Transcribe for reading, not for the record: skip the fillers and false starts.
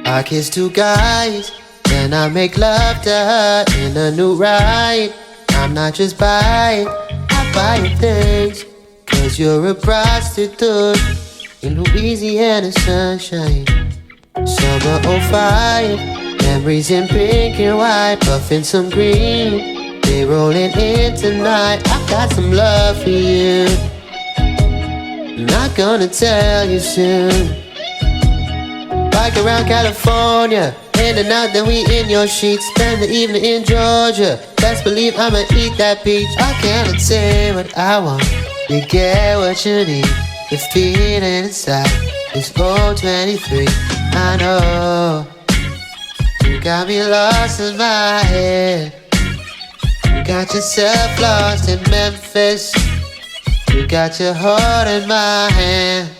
I kiss two guys, then I make love to her in a new ride. I'm not just buying, I buy you things, cause you're a prostitute in Louisiana sunshine. Summer '05, memories in pink and white, puffing some green, they rolling in tonight. I got some love for you, not gonna tell you soon. Bike around California, in and out, then we in your sheets. Spend the evening in Georgia, best believe I'ma eat that peach. I cannot say what I want, you get what you need. The feeling inside is 023. I know you got me lost in my head. You got yourself lost in Memphis. You got your heart in my hand.